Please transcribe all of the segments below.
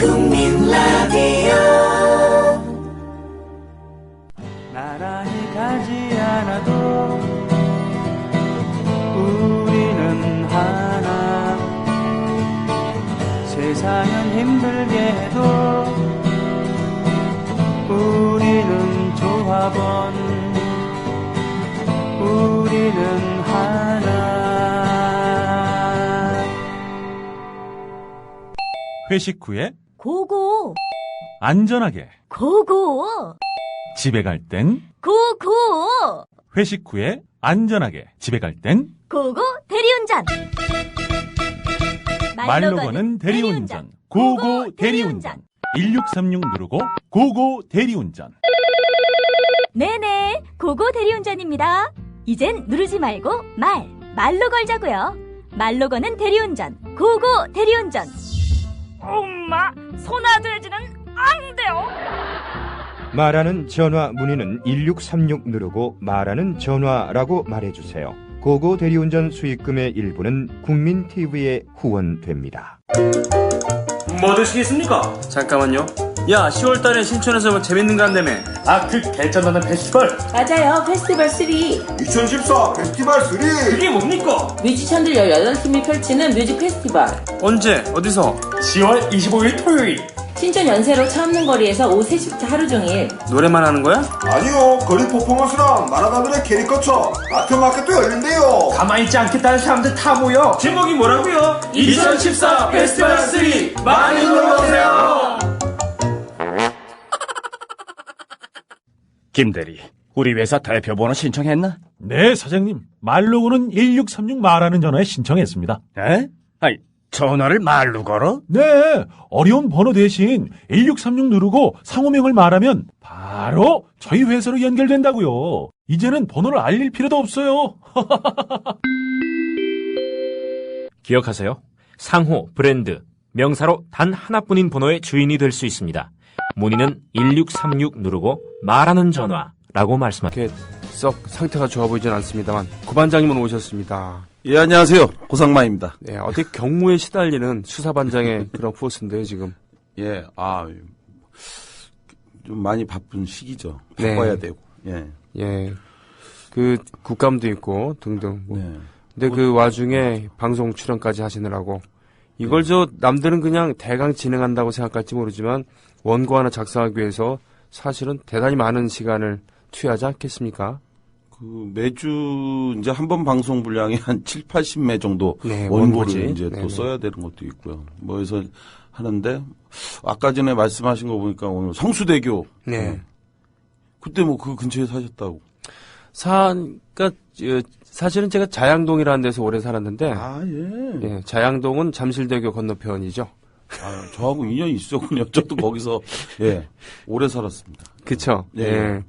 국민 라디오 나라에 가지 않아도 우리는 하나 세상은 힘들게 해도 우리는 조합원 우리는 하나 회식 후에 고고 안전하게 고고 집에 갈 땐 고고 회식 후에 안전하게 집에 갈 땐 고고 대리운전 말로 거는 대리운전 고고 대리운전 1636 누르고 고고 대리운전. 네네 고고 대리운전입니다. 이젠 누르지 말고 말로 걸자고요. 말로 거는 대리운전 고고 대리운전. 엄마 손아돼지는 안 돼요. 말하는 전화 문의는 1636 누르고 말하는 전화라고 말해주세요. 고고 대리운전 수익금의 일부는 국민TV에 후원됩니다. 뭐 드시겠습니까? 잠깐만요. 야, 10월달에 신촌에서 뭐 재밌는 거 한다며. 그 개쩐다는 페스티벌. 맞아요. 페스티벌 3. 2014 페스티벌 3. 그게 뭡니까? 뮤지션들 18팀이 펼치는 뮤직 페스티벌. 언제? 어디서? 10월 25일 토요일. 신촌 연세로 차 없는 거리에서 오후 3시부터 하루 종일. 노래만 하는 거야? 아니요, 거리 퍼포먼스랑 만화가들의 캐리커처 아트마켓도 열린대요. 가만히 있지 않겠다는 사람들 다 모여. 제목이 뭐라고요? 2014 페스티벌 3 많이 놀러오세요. 김대리, 우리 회사 대표번호 신청했나? 네, 사장님. 말로고는 1636 말하는 전화에 신청했습니다. 에? 아니, 전화를 말로 걸어? 네, 어려운 번호 대신 1636 누르고 상호명을 말하면 바로 저희 회사로 연결된다고요. 이제는 번호를 알릴 필요도 없어요. 기억하세요. 상호, 브랜드, 명사로 단 하나뿐인 번호의 주인이 될 수 있습니다. 문의는 1636 누르고 말하는 전화라고 말씀하세요. 썩 상태가 좋아 보이진 않습니다만 고반장님은 오셨습니다. 예, 안녕하세요. 고상마입니다. 네, 어떻게 경무에 시달리는 수사반장의 그런 포스인데요, 지금. 예, 좀 많이 바쁜 시기죠. 네. 바빠야 되고. 예. 예. 그 국감도 있고 등등. 네. 근데 그 와중에 방송 출연까지 하시느라고 이걸 저 남들은 그냥 대강 진행한다고 생각할지 모르지만 원고 하나 작성하기 위해서 사실은 대단히 많은 시간을 투여하지 않겠습니까? 매주 이제 한 번 방송 분량이 한 7, 80매 정도 네, 원고를 이제 네네. 또 써야 되는 것도 있고요. 뭐 해서 하는데 아까 전에 말씀하신 거 보니까 오늘 성수대교. 네. 그때 뭐 그 근처에 사셨다고. 그러니까 사실은 제가 자양동이라는 데서 오래 살았는데 예, 자양동은 잠실대교 건너편이죠. 저하고 인연이 있었군요. 저도 거기서 예 오래 살았습니다. 그쵸. 예. 예.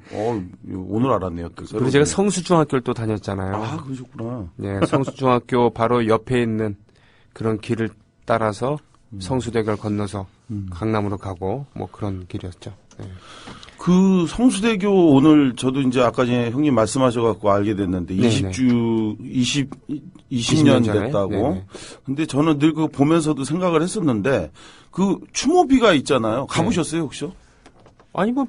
오늘 알았네요. 그리고 제가 성수중학교를 또 다녔잖아요. 그러셨구나. 예, 성수중학교 바로 옆에 있는 그런 길을 따라서 성수대교를 건너서 강남으로 가고 뭐 그런 길이었죠. 예. 그 성수대교 오늘 저도 이제 아까 전에 형님 말씀하셔갖고 알게 됐는데 네네. 20년 됐다고. 네네. 근데 저는 늘 그거 보면서도 생각을 했었는데 그 추모비가 있잖아요. 가보셨어요 혹시요? 아니 뭐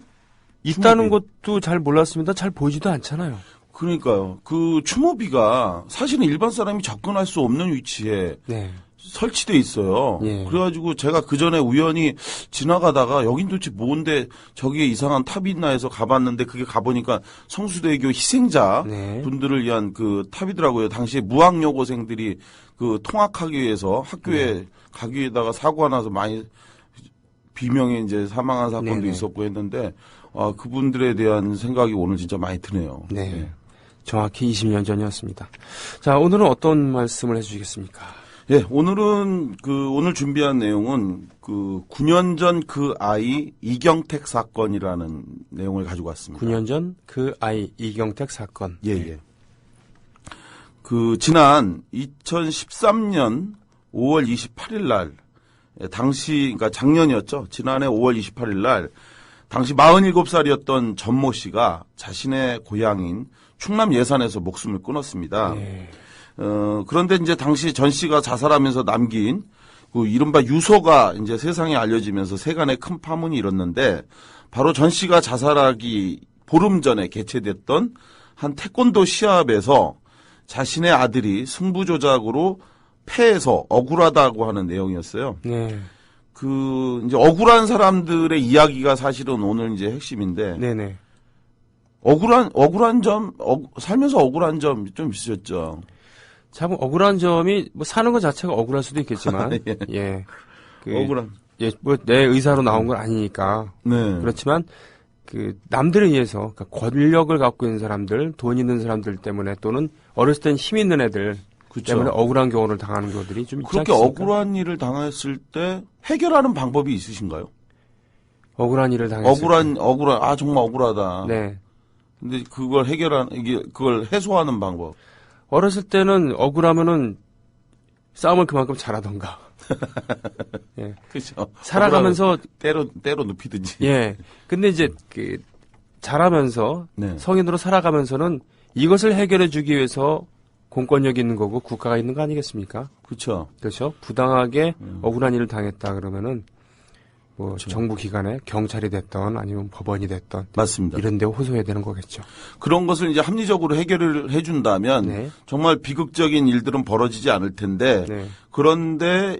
있다는 것도 잘 몰랐습니다. 잘 보이지도 않잖아요. 그러니까요. 그 추모비가 사실은 일반 사람이 접근할 수 없는 위치에 네. 설치돼 있어요. 예. 그래가지고 제가 그 전에 우연히 지나가다가 여긴 도대체 뭔데 저기에 이상한 탑이 있나 해서 가봤는데 그게 가보니까 성수대교 희생자 네. 분들을 위한 그 탑이더라고요. 당시에 무학여고생들이 그 통학하기 위해서 학교에 가기 위해다가 사고가 나서 많이 비명에 이제 사망한 사건도 네네. 있었고 했는데 그분들에 대한 생각이 오늘 진짜 많이 드네요. 네. 네. 정확히 20년 전이었습니다. 자, 오늘은 어떤 말씀을 해주시겠습니까? 예, 오늘은 오늘 준비한 내용은 9년 전 그 아이 이경택 사건이라는 내용을 가지고 왔습니다. 9년 전 그 아이 이경택 사건. 예. 지난 2013년 5월 28일 날, 그러니까 작년이었죠. 지난해 5월 28일 날, 당시 47살이었던 전모 씨가 자신의 고향인 충남 예산에서 목숨을 끊었습니다. 네. 그런데 이제 당시 전 씨가 자살하면서 남긴 그 이른바 유서가 이제 세상에 알려지면서 세간에 큰 파문이 일었는데 바로 전 씨가 자살하기 보름 전에 개최됐던 한 태권도 시합에서 자신의 아들이 승부 조작으로 패해서 억울하다고 하는 내용이었어요. 네. 그 이제 억울한 사람들의 이야기가 사실은 오늘 이제 핵심인데. 네네. 억울한 점, 살면서 억울한 점 좀 있으셨죠. 참 억울한 점이 뭐 사는 것 자체가 억울할 수도 있겠지만, 예. 예. 억울한. 예, 뭐 내 의사로 나온 건 아니니까. 네. 그렇지만 그 남들에 의해서 그러니까 권력을 갖고 있는 사람들, 돈 있는 사람들 때문에 또는 어렸을 땐 힘 있는 애들 그쵸. 때문에 억울한 경우를 당하는 경우들이 좀 있지 그렇게 않습니까? 억울한 일을 당했을 때 해결하는 방법이 있으신가요? 억울한 일을 당했을 때. 아 정말 억울하다. 네. 근데 그걸 그걸 해소하는 방법. 어렸을 때는 억울하면은 싸움을 그만큼 잘하던가. 예. 그렇죠. 살아가면서 때로 눕히든지. 예. 근데 이제 그 자라면서 네. 성인으로 살아가면서는 이것을 해결해 주기 위해서 공권력이 있는 거고 국가가 있는 거 아니겠습니까? 그렇죠. 그렇죠. 부당하게 억울한 일을 당했다 그러면은 뭐 그렇죠. 정부 기관에 경찰이 됐던 아니면 법원이 됐던 맞습니다. 이런 데 호소해야 되는 거겠죠. 그런 것을 이제 합리적으로 해결을 해준다면 네. 정말 비극적인 일들은 벌어지지 않을 텐데 네. 그런데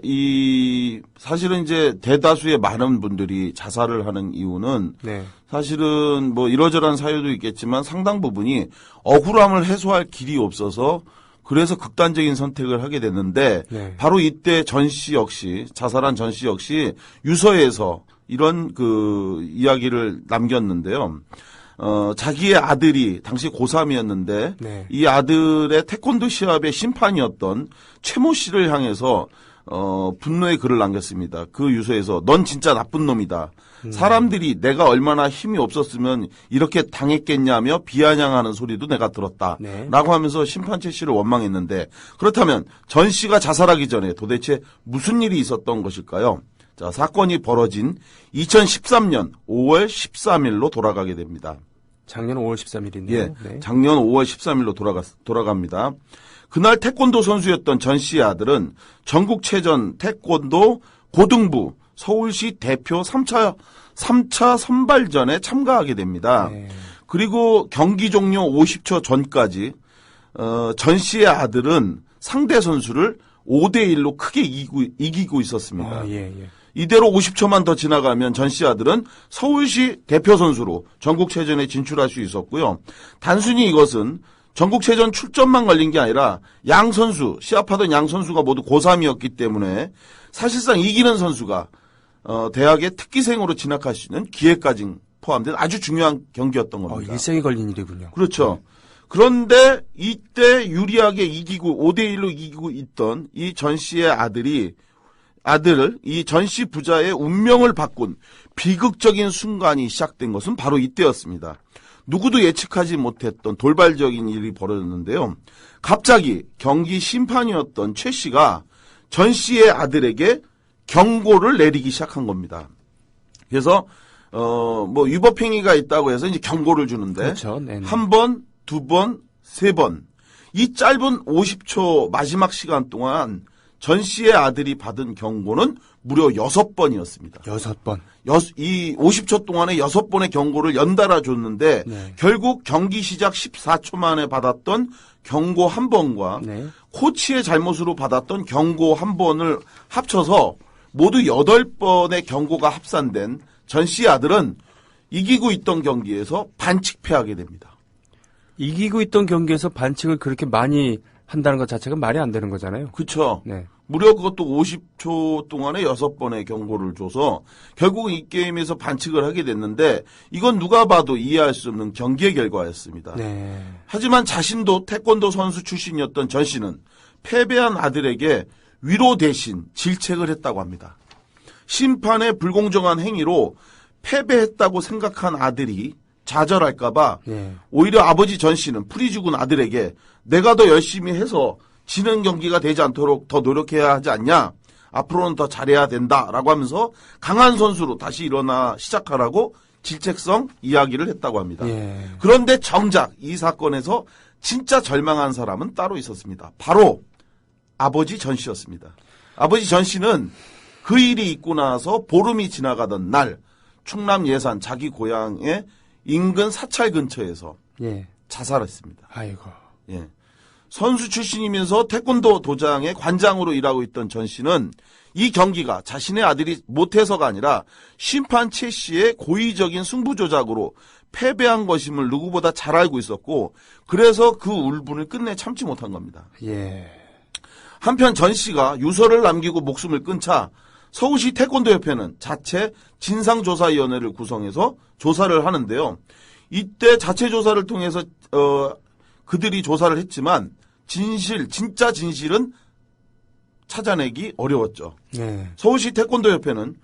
사실은 이제 대다수의 많은 분들이 자살을 하는 이유는 네. 사실은 뭐 이러저러한 사유도 있겠지만 상당 부분이 억울함을 해소할 길이 없어서 그래서 극단적인 선택을 하게 됐는데 네. 바로 이때 자살한 전 씨 역시 유서에서 이런 그 이야기를 남겼는데요. 자기의 아들이 당시 고3이었는데 네. 이 아들의 태권도 시합의 심판이었던 최모 씨를 향해서 분노의 글을 남겼습니다. 그 유서에서 넌 진짜 나쁜 놈이다. 사람들이 내가 얼마나 힘이 없었으면 이렇게 당했겠냐며 비아냥하는 소리도 내가 들었다. 네. 라고 하면서 심판 최 씨를 원망했는데 그렇다면 전 씨가 자살하기 전에 도대체 무슨 일이 있었던 것일까요? 자, 사건이 벌어진 2013년 5월 13일로 돌아가게 됩니다. 작년 5월 13일인데요. 예, 네. 작년 5월 13일로 돌아갑니다. 그날 태권도 선수였던 전 씨의 아들은 전국체전 태권도 고등부 서울시 대표 3차 선발전에 참가하게 됩니다. 네. 그리고 경기 종료 50초 전까지 전 씨의 아들은 상대 선수를 5대1로 크게 이기고 있었습니다. 아, 예, 예. 이대로 50초만 더 지나가면 전 씨 아들은 서울시 대표 선수로 전국체전에 진출할 수 있었고요. 단순히 이것은 전국체전 출전만 걸린 게 아니라 양 선수, 시합하던 양 선수가 모두 고3이었기 때문에 사실상 이기는 선수가 대학의 특기생으로 진학할 수 있는 기회까지 포함된 아주 중요한 경기였던 겁니다. 일생이 걸린 일이군요. 그렇죠. 그런데 이때 유리하게 5대1로 이기고 있던 이 전 씨의 이 전 씨 부자의 운명을 바꾼 비극적인 순간이 시작된 것은 바로 이때였습니다. 누구도 예측하지 못했던 돌발적인 일이 벌어졌는데요. 갑자기 경기 심판이었던 최 씨가 전 씨의 아들에게 경고를 내리기 시작한 겁니다. 그래서 뭐 위법행위가 있다고 해서 이제 경고를 주는데 그렇죠. 네네. 한 번, 두 번, 세 번. 이 짧은 50초 마지막 시간 동안 전 씨의 아들이 받은 경고는 무려 6번이었습니다. 6번. 이 50초 동안에 6번의 경고를 연달아 줬는데 네. 결국 경기 시작 14초 만에 받았던 경고 1번과 네. 코치의 잘못으로 받았던 경고 1번을 합쳐서 모두 8번의 경고가 합산된 전 씨의 아들은 이기고 있던 경기에서 반칙패하게 됩니다. 이기고 있던 경기에서 반칙을 그렇게 많이 한다는 것 자체가 말이 안 되는 거잖아요. 그렇죠. 네. 무려 그것도 50초 동안에 6번의 경고를 줘서 결국은 이 게임에서 반칙을 하게 됐는데 이건 누가 봐도 이해할 수 없는 경기의 결과였습니다. 네. 하지만 자신도 태권도 선수 출신이었던 전 씨는 패배한 아들에게 위로 대신 질책을 했다고 합니다. 심판의 불공정한 행위로 패배했다고 생각한 아들이 좌절할까봐 네. 오히려 아버지 전 씨는 풀이 죽은 아들에게 내가 더 열심히 해서 지는 경기가 되지 않도록 더 노력해야 하지 않냐? 앞으로는 더 잘해야 된다라고 하면서 강한 선수로 다시 일어나 시작하라고 질책성 이야기를 했다고 합니다. 예. 그런데 정작 이 사건에서 진짜 절망한 사람은 따로 있었습니다. 바로 아버지 전 씨였습니다. 아버지 전 씨는 그 일이 있고 나서 보름이 지나가던 날 충남 예산 자기 고향의 인근 사찰 근처에서 예. 자살했습니다. 아이고. 예. 선수 출신이면서 태권도 도장의 관장으로 일하고 있던 전 씨는 이 경기가 자신의 아들이 못해서가 아니라 심판 최 씨의 고의적인 승부 조작으로 패배한 것임을 누구보다 잘 알고 있었고 그래서 그 울분을 끝내 참지 못한 겁니다. 예. 한편 전 씨가 유서를 남기고 목숨을 끊 차 서울시 태권도협회는 자체 진상조사위원회를 구성해서 조사를 하는데요. 이때 자체 조사를 통해서 그들이 조사를 했지만 진짜 진실은 찾아내기 어려웠죠. 네. 서울시 태권도협회는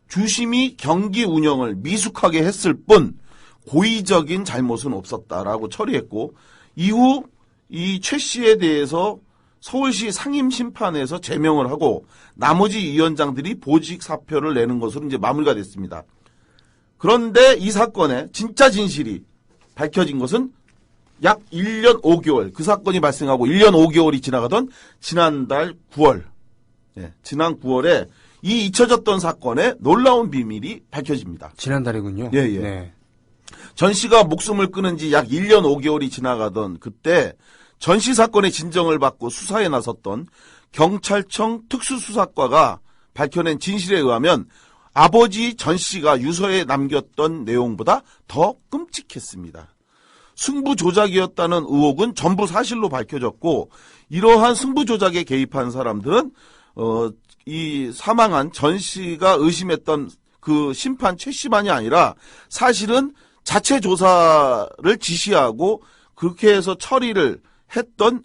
주심이 경기 운영을 미숙하게 했을 뿐 고의적인 잘못은 없었다라고 처리했고 이후 이 최 씨에 대해서 서울시 상임심판에서 제명을 하고 나머지 위원장들이 보직 사표를 내는 것으로 이제 마무리가 됐습니다. 그런데 이 사건의 진짜 진실이 밝혀진 것은 약 1년 5개월, 그 사건이 발생하고 1년 5개월이 지나가던 지난달 9월, 지난 9월에 이 잊혀졌던 사건의 놀라운 비밀이 밝혀집니다. 지난달이군요. 예, 예. 네. 전 씨가 목숨을 끊은 지 약 1년 5개월이 지나가던 그때 전 씨 사건의 진정을 받고 수사에 나섰던 경찰청 특수수사과가 밝혀낸 진실에 의하면 아버지 전 씨가 유서에 남겼던 내용보다 더 끔찍했습니다. 승부 조작이었다는 의혹은 전부 사실로 밝혀졌고 이러한 승부 조작에 개입한 사람들은 이 사망한 전 씨가 의심했던 그 심판 최 씨만이 아니라 사실은 자체 조사를 지시하고 그렇게 해서 처리를 했던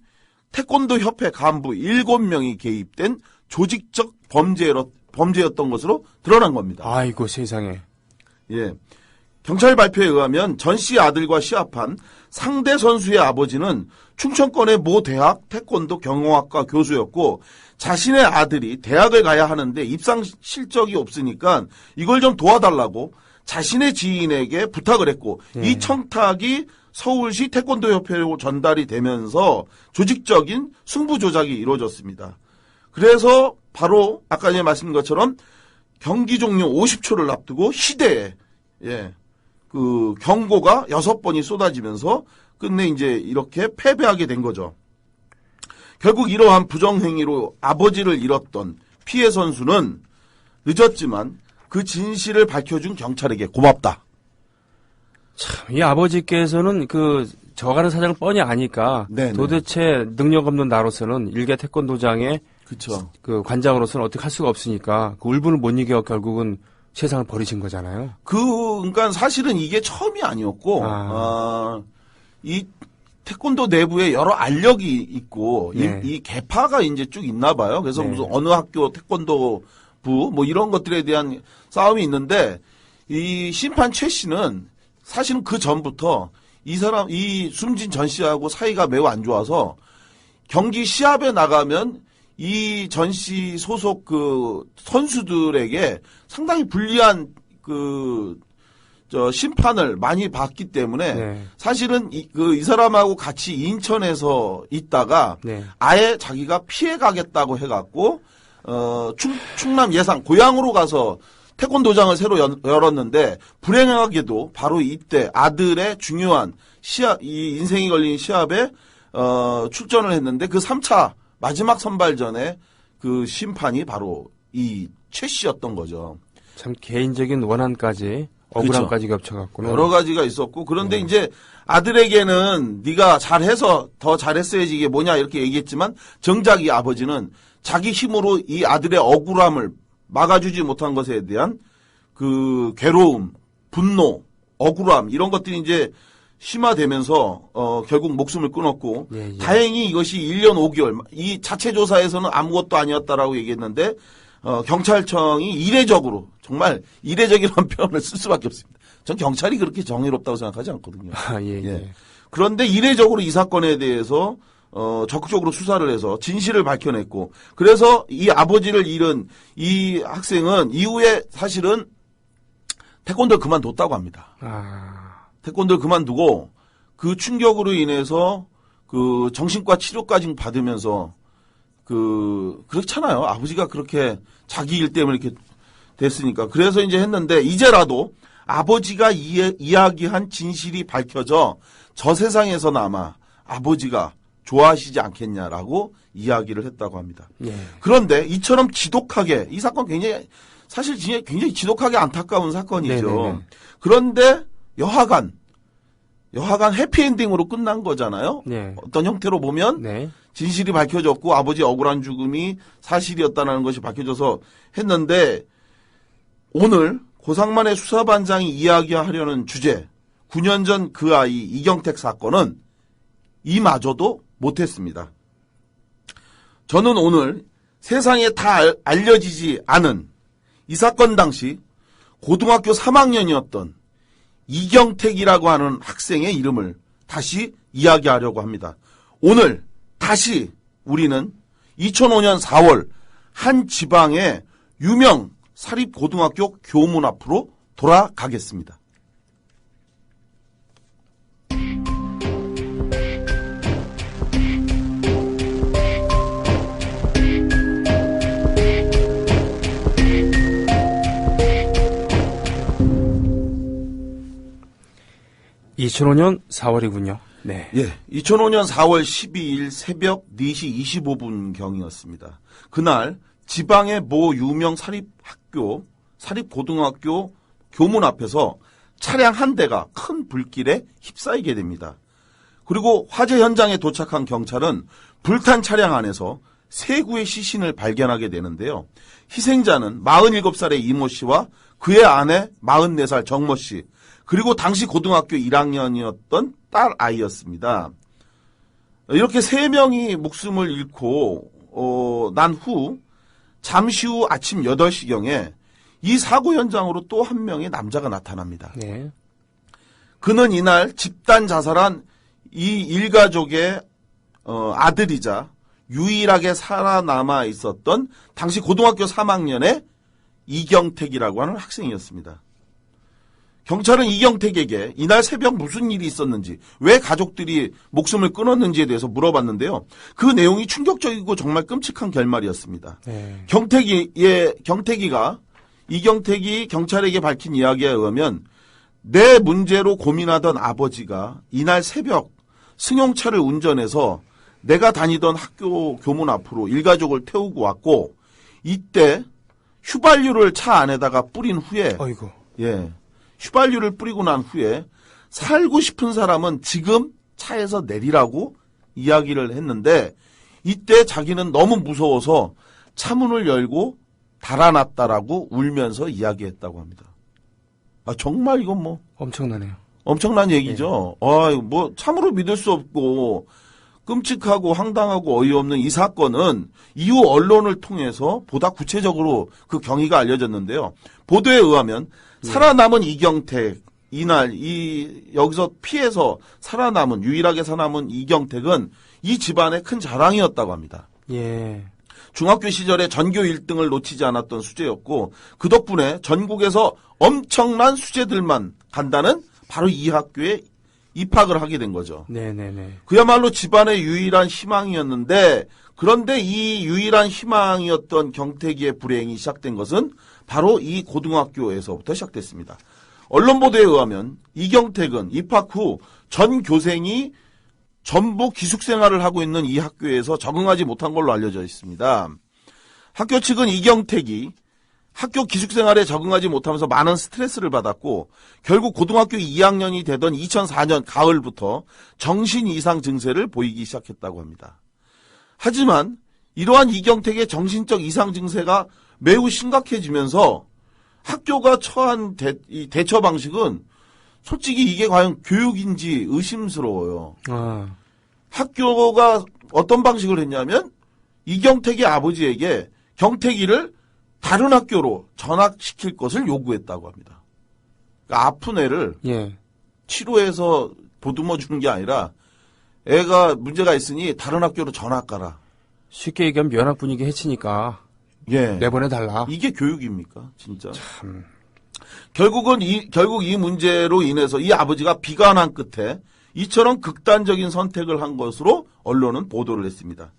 태권도 협회 간부 7명이 개입된 조직적 범죄였던 것으로 드러난 겁니다. 아이고 세상에. 예. 경찰 발표에 의하면 전 씨 아들과 시합한 상대 선수의 아버지는 충청권의 모 대학 태권도 경영학과 교수였고 자신의 아들이 대학을 가야 하는데 입상 실적이 없으니까 이걸 좀 도와달라고 자신의 지인에게 부탁을 했고 이 청탁이 서울시 태권도협회로 전달이 되면서 조직적인 승부 조작이 이루어졌습니다. 그래서 바로 아까 전에 말씀드린 것처럼 경기 종료 50초를 앞두고 시대에 그 경고가 6번이 쏟아지면서 끝내 이제 이렇게 패배하게 된 거죠. 결국 이러한 부정행위로 아버지를 잃었던 피해 선수는 늦었지만 그 진실을 밝혀준 경찰에게 고맙다. 참, 이 아버지께서는 저가는 사정을 뻔히 아니까 네네. 도대체 능력 없는 나로서는 일개 태권도장의 그쵸. 그 관장으로서는 어떻게 할 수가 없으니까 그 울분을 못 이겨 결국은 세상을 버리신 거잖아요. 그러니까 사실은 이게 처음이 아니었고 이 태권도 내부에 여러 알력이 있고 이 계파가 이제 쭉 있나 봐요. 그래서 무슨 어느 학교 태권도부 뭐 이런 것들에 대한 싸움이 있는데 이 심판 최 씨는 사실은 그 전부터 이 숨진 전 씨하고 사이가 매우 안 좋아서 경기 시합에 나가면 이 전 씨 소속 그 선수들에게 상당히 불리한 심판을 많이 받기 때문에 사실은 이 사람하고 같이 인천에서 있다가 아예 자기가 피해 가겠다고 해갖고 충남 예산 고향으로 가서 태권도장을 새로 열었는데 불행하게도 바로 이때 아들의 중요한 이 인생이 걸린 시합에 출전을 했는데 그 3차 마지막 선발전에 그 심판이 바로 이 최 씨였던 거죠. 참 개인적인 원한까지 억울함까지 겹쳐갖고는 여러 가지가 있었고 그런데 이제 아들에게는 네가 잘해서 더 잘했어야지 이게 뭐냐 이렇게 얘기했지만 정작 이 아버지는 자기 힘으로 이 아들의 억울함을 막아주지 못한 것에 대한 그 괴로움, 분노, 억울함 이런 것들이 이제 심화되면서 결국 목숨을 끊었고 다행히 이것이 1년 5개월 이 자체 조사에서는 아무것도 아니었다라고 얘기했는데 경찰청이 이례적으로 정말 이례적이라는 표현을 쓸 수밖에 없습니다. 전 경찰이 그렇게 정의롭다고 생각하지 않거든요. 그런데 이례적으로 이 사건에 대해서 적극적으로 수사를 해서 진실을 밝혀냈고 그래서 이 아버지를 잃은 이 학생은 이후에 사실은 태권도를 그만뒀다고 합니다. 태권도를 그만두고 그 충격으로 인해서 그 정신과 치료까지 받으면서 그렇잖아요. 아버지가 그렇게 자기 일 때문에 이렇게 됐으니까. 그래서 이제 했는데, 이제라도 아버지가 이야기한 진실이 밝혀져 저 세상에서나마 아버지가 좋아하시지 않겠냐라고 이야기를 했다고 합니다. 예. 그런데 이처럼 지독하게, 이 사건 사실 굉장히 지독하게 안타까운 사건이죠. 네네네. 그런데 여하간 해피엔딩으로 끝난 거잖아요. 네. 어떤 형태로 보면 네. 진실이 밝혀졌고 아버지의 억울한 죽음이 사실이었다는 것이 밝혀져서 했는데, 오늘 고상만의 수사반장이 이야기하려는 주제, 9년 전 그 아이 이경택 사건은 이마저도 못했습니다. 저는 오늘 세상에 다 알려지지 않은 이 사건 당시 고등학교 3학년이었던 이경택이라고 하는 학생의 이름을 다시 이야기하려고 합니다. 오늘 다시 우리는 2005년 4월 한 지방의 유명 사립고등학교 교문 앞으로 돌아가겠습니다. (2005년 4월이군요) 네. 예, 2005년 4월 12일 새벽 4시 25분 경이었습니다. 그날 지방의 모 유명 사립고등학교 교문 앞에서 차량 한 대가 큰 불길에 휩싸이게 됩니다. 그리고 화재 현장에 도착한 경찰은 불탄 차량 안에서 3구의 시신을 발견하게 되는데요. 희생자는 47살의 이모 씨와 그의 아내 44살 정모 씨, 그리고 당시 고등학교 1학년이었던 딸 아이였습니다. 이렇게 3명이 목숨을 잃고 난 후 잠시 후 아침 8시경에 이 사고 현장으로 또 한 명의 남자가 나타납니다. 네. 그는 이날 집단 자살한 이 일가족의 아들이자 유일하게 살아남아 있었던 당시 고등학교 3학년의 이경택이라고 하는 학생이었습니다. 경찰은 이경택에게 이날 새벽 무슨 일이 있었는지, 왜 가족들이 목숨을 끊었는지에 대해서 물어봤는데요. 그 내용이 충격적이고 정말 끔찍한 결말이었습니다. 네. 이경택이 경찰에게 밝힌 이야기에 의하면 내 문제로 고민하던 아버지가 이날 새벽 승용차를 운전해서 내가 다니던 학교 교문 앞으로 일가족을 태우고 왔고, 이때 휘발유를 차 안에다가 뿌린 후에, 어이구. 예, 휘발유를 뿌리고 난 후에 살고 싶은 사람은 지금 차에서 내리라고 이야기를 했는데, 이때 자기는 너무 무서워서 차문을 열고 달아났다라고 울면서 이야기했다고 합니다. 아, 정말 이건 뭐 엄청나네요. 엄청난 얘기죠. 뭐 참으로 믿을 수 없고 끔찍하고 황당하고 어이없는 이 사건은 이후 언론을 통해서 보다 구체적으로 그 경위가 알려졌는데요. 보도에 의하면 살아남은 이경택, 이날 여기서 피해서 유일하게 살아남은 이경택은 이 집안의 큰 자랑이었다고 합니다. 예. 중학교 시절에 전교 1등을 놓치지 않았던 수재였고, 그 덕분에 전국에서 엄청난 수재들만 간다는 바로 이 학교에 입학을 하게 된 거죠. 네네네. 그야말로 집안의 유일한 희망이었는데, 그런데 이 유일한 희망이었던 경택이의 불행이 시작된 것은 바로 이 고등학교에서부터 시작됐습니다. 언론 보도에 의하면 이경택은 입학 후 전 교생이 전부 기숙생활을 하고 있는 이 학교에서 적응하지 못한 걸로 알려져 있습니다. 학교 측은 이경택이 학교 기숙생활에 적응하지 못하면서 많은 스트레스를 받았고, 결국 고등학교 2학년이 되던 2004년 가을부터 정신 이상 증세를 보이기 시작했다고 합니다. 하지만 이러한 이경택의 정신적 이상 증세가 매우 심각해지면서 학교가 처한 대처 방식은 솔직히 이게 과연 교육인지 의심스러워요. 학교가 어떤 방식을 했냐면 이경택의 아버지에게 경택이를 다른 학교로 전학시킬 것을 요구했다고 합니다. 그러니까 아픈 애를 치료해서 보듬어 주는 게 아니라 애가 문제가 있으니 다른 학교로 전학 가라. 쉽게 얘기하면 면학 분위기 해치니까 내보내달라. 이게 교육입니까? 진짜. 참. 결국 이 문제로 인해서 이 아버지가 비관한 끝에 이처럼 극단적인 선택을 한 것으로 언론은 보도를 했습니다.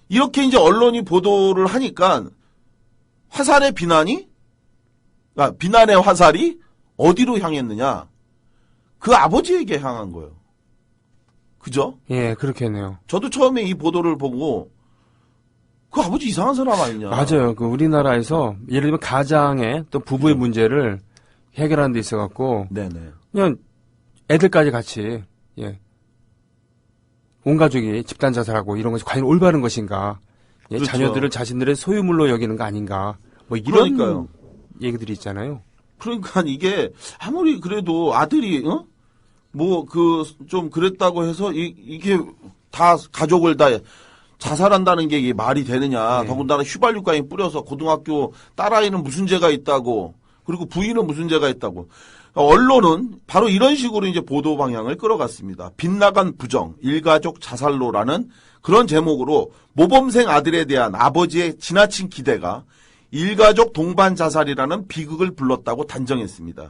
이렇게 이제 언론이 보도를 하니까 화살의 비난의 화살이 어디로 향했느냐? 그 아버지에게 향한 거예요. 그죠? 예, 그렇겠네요. 저도 처음에 이 보도를 보고 그 아버지 이상한 사람 아니냐? 맞아요. 그 우리나라에서 예를 들면 가장의 또 부부의 문제를 해결하는 데 있어갖고 네네. 그냥 애들까지 같이 예. 온 가족이 집단 자살하고 이런 것이 과연 올바른 것인가? 예, 그렇죠. 자녀들을 자신들의 소유물로 여기는 거 아닌가? 뭐 이런 그러니까요. 얘기들이 있잖아요. 그러니까 이게 아무리 그래도 아들이 뭐 그 좀 그랬다고 해서 이게 다 가족을 다 자살한다는 게 이게 말이 되느냐? 네. 더군다나 휘발유가에 뿌려서 고등학교 딸아이는 무슨 죄가 있다고, 그리고 부인은 무슨 죄가 있다고. 언론은 바로 이런 식으로 이제 보도 방향을 끌어갔습니다. 빗나간 부정, 일가족 자살로라는 그런 제목으로 모범생 아들에 대한 아버지의 지나친 기대가 일가족 동반 자살이라는 비극을 불렀다고 단정했습니다.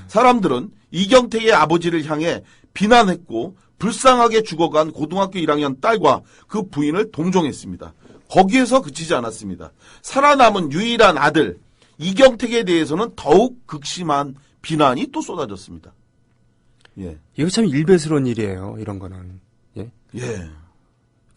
사람들은 이경택의 아버지를 향해 비난했고 불쌍하게 죽어간 고등학교 1학년 딸과 그 부인을 동정했습니다. 거기에서 그치지 않았습니다. 살아남은 유일한 아들 이경택에 대해서는 더욱 극심한 비난이 또 쏟아졌습니다. 예. 이거 참 일배스러운 일이에요. 이런 거는. 예. 예.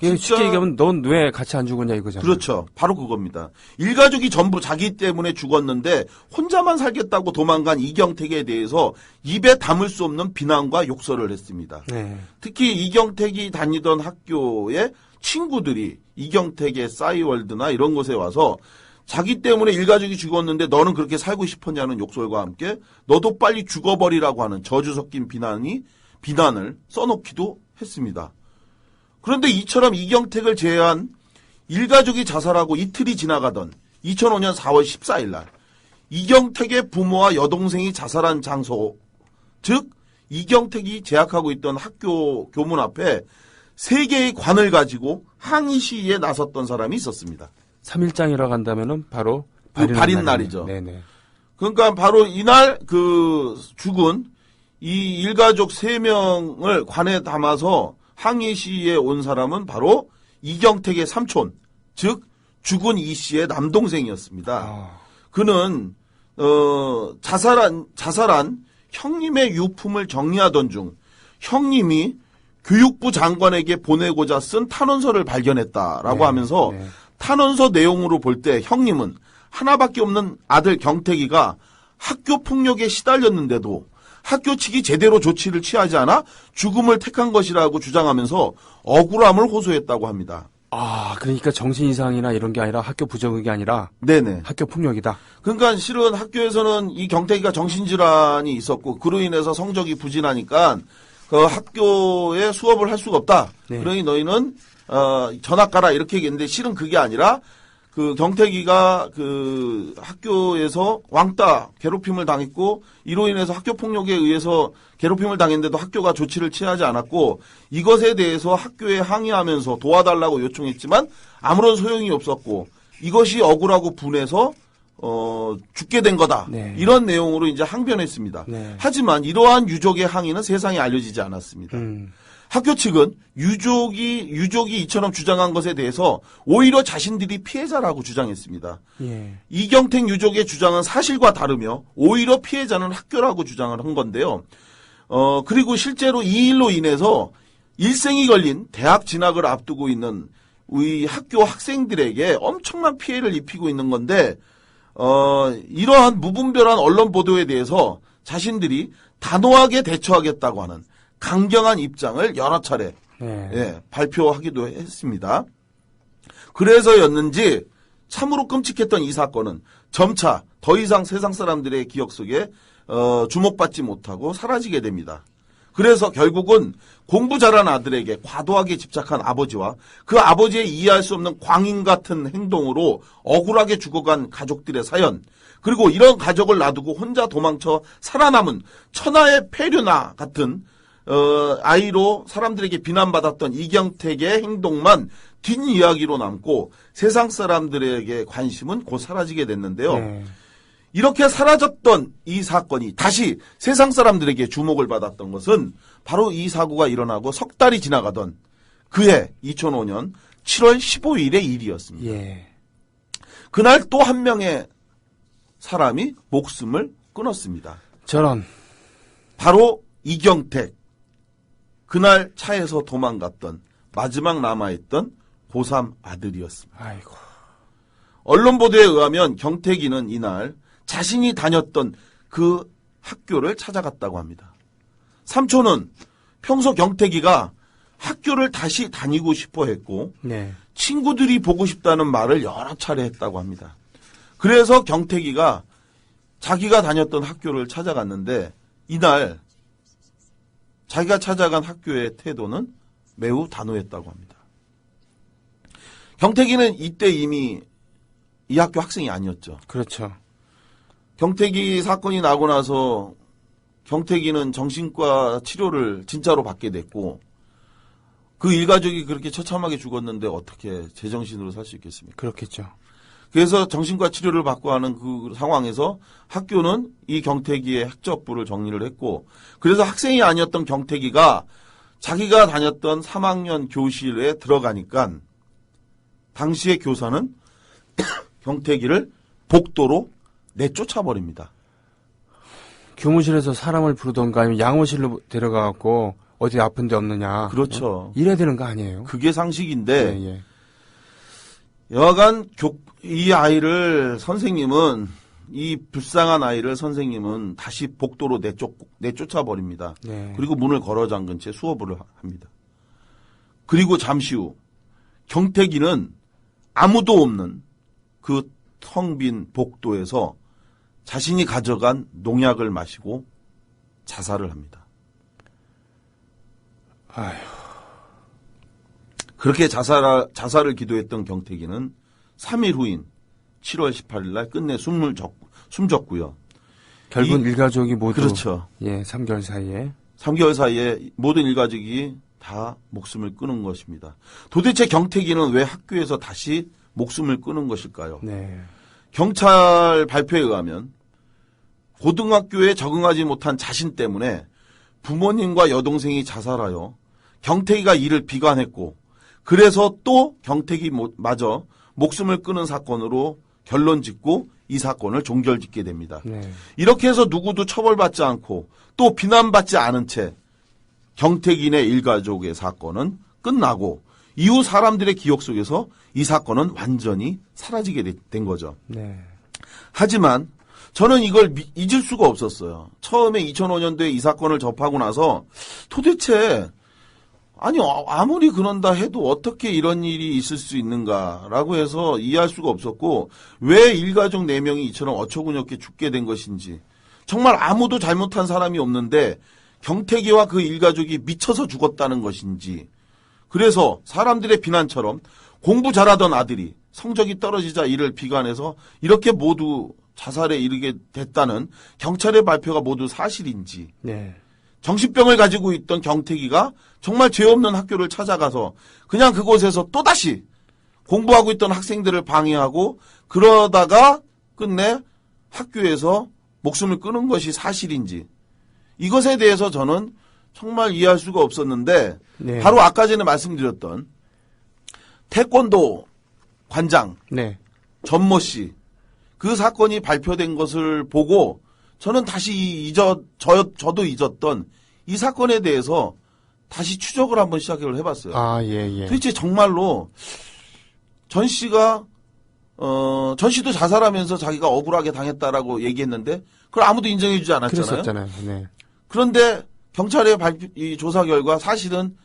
쉽게 얘기하면 넌 왜 같이 안 죽었냐 이거잖아요. 그렇죠. 바로 그겁니다. 일가족이 전부 자기 때문에 죽었는데 혼자만 살겠다고 도망간 이경택에 대해서 입에 담을 수 없는 비난과 욕설을 했습니다. 네. 특히 이경택이 다니던 학교의 친구들이 이경택의 싸이월드나 이런 곳에 와서 자기 때문에 일가족이 죽었는데 너는 그렇게 살고 싶었냐는 욕설과 함께 너도 빨리 죽어버리라고 하는 저주 섞인 비난을 써놓기도 했습니다. 그런데 이처럼 이경택을 제외한 일가족이 자살하고 이틀이 지나가던 2005년 4월 14일 날 이경택의 부모와 여동생이 자살한 장소, 즉 이경택이 재학하고 있던 학교 교문 앞에 3개의 관을 가지고 항의 시위에 나섰던 사람이 있었습니다. 3일장이라고 한다면은 바로 발인 날이죠. 네네. 그러니까 바로 이날 그 죽은 이 일가족 3명을 관에 담아서 항의 시위에 온 사람은 바로 이경택의 삼촌, 즉 죽은 이 씨의 남동생이었습니다. 그는 자살한 형님의 유품을 정리하던 중 형님이 교육부 장관에게 보내고자 쓴 탄원서를 발견했다라고 하면서 탄원서 내용으로 볼 때 형님은 하나밖에 없는 아들 경택이가 학교 폭력에 시달렸는데도 학교 측이 제대로 조치를 취하지 않아 죽음을 택한 것이라고 주장하면서 억울함을 호소했다고 합니다. 아, 그러니까 정신 이상이나 이런 게 아니라 학교 부정이 아니라 네네. 학교 폭력이다. 그러니까 실은 학교에서는 이 경택이가 정신질환이 있었고 그로 인해서 성적이 부진하니까 그 학교에 수업을 할 수가 없다. 네. 그러니 너희는 전학 가라 이렇게 얘기했는데 실은 그게 아니라 그 경택이가 그 학교에서 왕따 괴롭힘을 당했고 이로 인해서 학교 폭력에 의해서 괴롭힘을 당했는데도 학교가 조치를 취하지 않았고 이것에 대해서 학교에 항의하면서 도와달라고 요청했지만 아무런 소용이 없었고 이것이 억울하고 분해서 죽게 된 거다. 네. 이런 내용으로 이제 항변했습니다. 네. 하지만 이러한 유족의 항의는 세상에 알려지지 않았습니다. 학교 측은 유족이 이처럼 주장한 것에 대해서 오히려 자신들이 피해자라고 주장했습니다. 예. 이경택 유족의 주장은 사실과 다르며 오히려 피해자는 학교라고 주장을 한 건데요. 그리고 실제로 이 일로 인해서 일생이 걸린 대학 진학을 앞두고 있는 우리 학교 학생들에게 엄청난 피해를 입히고 있는 건데 이러한 무분별한 언론 보도에 대해서 자신들이 단호하게 대처하겠다고 하는 강경한 입장을 여러 차례 발표하기도 했습니다. 그래서였는지 참으로 끔찍했던 이 사건은 점차 더 이상 세상 사람들의 기억 속에 주목받지 못하고 사라지게 됩니다. 그래서 결국은 공부 잘한 아들에게 과도하게 집착한 아버지와 그 아버지의 이해할 수 없는 광인 같은 행동으로 억울하게 죽어간 가족들의 사연, 그리고 이런 가족을 놔두고 혼자 도망쳐 살아남은 천하의 폐류나 같은 아이로 사람들에게 비난받았던 이경택의 행동만 뒷이야기로 남고 세상 사람들에게 관심은 곧 사라지게 됐는데요. 이렇게 사라졌던 이 사건이 다시 세상 사람들에게 주목을 받았던 것은 바로 이 사고가 일어나고 석 달이 지나가던 그해 2005년 7월 15일의 일이었습니다. 예. 그날 또 한 명의 사람이 목숨을 끊었습니다. 저런. 바로 이경택. 그날 차에서 도망갔던 마지막 남아있던 고3 아들이었습니다. 아이고. 언론 보도에 의하면 경택이는 이날 자신이 다녔던 그 학교를 찾아갔다고 합니다. 삼촌은 평소 경택이가 학교를 다시 다니고 싶어 했고 네. 친구들이 보고 싶다는 말을 여러 차례 했다고 합니다. 그래서 경택이가 자기가 다녔던 학교를 찾아갔는데 이날 자기가 찾아간 학교의 태도는 매우 단호했다고 합니다. 경택이는 이때 이미 이 학교 학생이 아니었죠. 그렇죠. 경택이 사건이 나고 나서 경택이는 정신과 치료를 진짜로 받게 됐고 그 일가족이 그렇게 처참하게 죽었는데 어떻게 제정신으로 살 수 있겠습니까? 그렇겠죠. 그래서 정신과 치료를 받고 하는 그 상황에서 학교는 이 경택이의 학적부를 정리를 했고 그래서 학생이 아니었던 경택이가 자기가 다녔던 3학년 교실에 들어가니까 당시의 교사는 경택이를 복도로 내쫓아버립니다. 교무실에서 사람을 부르던가 아니면 양호실로 데려가갖고 어디 아픈 데 없느냐. 그렇죠. 이래야 되는 거 아니에요? 그게 상식인데 예, 예. 여하간 이 아이를 선생님은 이 불쌍한 아이를 선생님은 다시 복도로 내쫓아버립니다. 네. 그리고 문을 걸어 잠근 채 수업을 합니다. 그리고 잠시 후 경택이는 아무도 없는 그 텅 빈 복도에서 자신이 가져간 농약을 마시고 자살을 합니다. 아휴. 그렇게 자살을 기도했던 경택이는 3일 후인 7월 18일 날 끝내 숨졌고요. 결국 일가족이 모두 그렇죠. 예, 3개월 사이에 3개월 사이에 모든 일가족이 다 목숨을 끊은 것입니다. 도대체 경택이는 왜 학교에서 다시 목숨을 끊은 것일까요? 네. 경찰 발표에 의하면 고등학교에 적응하지 못한 자신 때문에 부모님과 여동생이 자살하여 경택이가 이를 비관했고 그래서 또 경택이마저 목숨을 끊은 사건으로 결론 짓고 이 사건을 종결짓게 됩니다. 네. 이렇게 해서 누구도 처벌받지 않고 또 비난받지 않은 채 경택인의 일가족의 사건은 끝나고 이후 사람들의 기억 속에서 이 사건은 완전히 사라지게 된 거죠. 네. 하지만 저는 이걸 잊을 수가 없었어요. 처음에 2005년도에 이 사건을 접하고 나서 도대체 아니 아무리 그런다 해도 어떻게 이런 일이 있을 수 있는가라고 해서 이해할 수가 없었고 왜 일가족 4명이 이처럼 어처구니없게 죽게 된 것인지 정말 아무도 잘못한 사람이 없는데 경택이와 그 일가족이 미쳐서 죽었다는 것인지 그래서 사람들의 비난처럼 공부 잘하던 아들이 성적이 떨어지자 이를 비관해서 이렇게 모두 자살에 이르게 됐다는 경찰의 발표가 모두 사실인지 네. 정신병을 가지고 있던 경택이가 정말 죄 없는 학교를 찾아가서 그냥 그곳에서 또다시 공부하고 있던 학생들을 방해하고 그러다가 끝내 학교에서 목숨을 끊은 것이 사실인지 이것에 대해서 저는 정말 이해할 수가 없었는데 네. 바로 아까 전에 말씀드렸던 태권도 관장 네. 전모 씨 그 사건이 발표된 것을 보고 저는 다시 저도 잊었던 이 사건에 대해서 다시 추적을 한번 시작을 해봤어요. 아, 예, 예. 도대체 정말로 전 씨도 자살하면서 자기가 억울하게 당했다라고 얘기했는데 그걸 아무도 인정해주지 않았잖아요. 그랬었잖아요. 네. 그런데 경찰의 이 조사 결과 사실은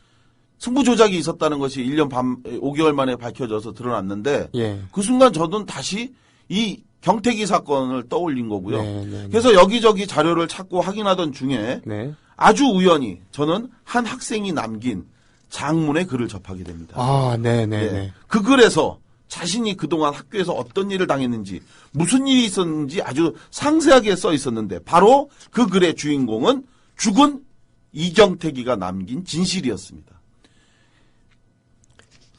승부 조작이 있었다는 것이 1년 반, 5개월 만에 밝혀져서 드러났는데 예. 그 순간 저는 다시 이 경택이 사건을 떠올린 거고요. 네, 네, 네. 그래서 여기저기 자료를 찾고 확인하던 중에 네. 아주 우연히 저는 한 학생이 남긴 장문의 글을 접하게 됩니다. 아, 네, 네, 네. 네. 그 글에서 자신이 그동안 학교에서 어떤 일을 당했는지 무슨 일이 있었는지 아주 상세하게 써 있었는데 바로 그 글의 주인공은 죽은 이경택이가 남긴 진실이었습니다.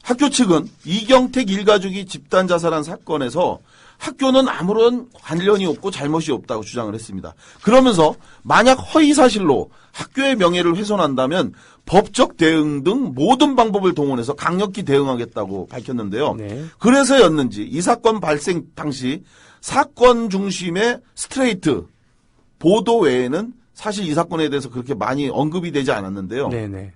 학교 측은 이경택 일가족이 집단 자살한 사건에서 학교는 아무런 관련이 없고 잘못이 없다고 주장을 했습니다. 그러면서 만약 허위 사실로 학교의 명예를 훼손한다면 법적 대응 등 모든 방법을 동원해서 강력히 대응하겠다고 밝혔는데요. 네. 그래서였는지 이 사건 발생 당시 사건 중심의 스트레이트 보도 외에는 사실 이 사건에 대해서 그렇게 많이 언급이 되지 않았는데요. 네네.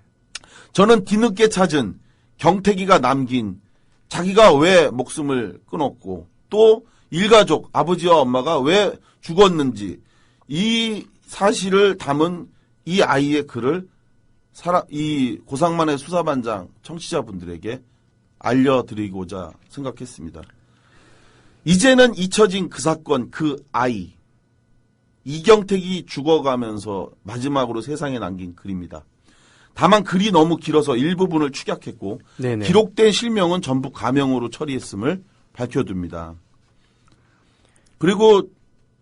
저는 뒤늦게 찾은 경태기가 남긴 자기가 왜 목숨을 끊었고 또 일가족 아버지와 엄마가 왜 죽었는지 이 사실을 담은 이 아이의 글을 이 고상만의 수사반장 청취자분들에게 알려드리고자 생각했습니다. 이제는 잊혀진 그 사건, 그 아이 이경택이 죽어가면서 마지막으로 세상에 남긴 글입니다. 다만 글이 너무 길어서 일부분을 축약했고 네네. 기록된 실명은 전부 가명으로 처리했음을 밝혀둡니다. 그리고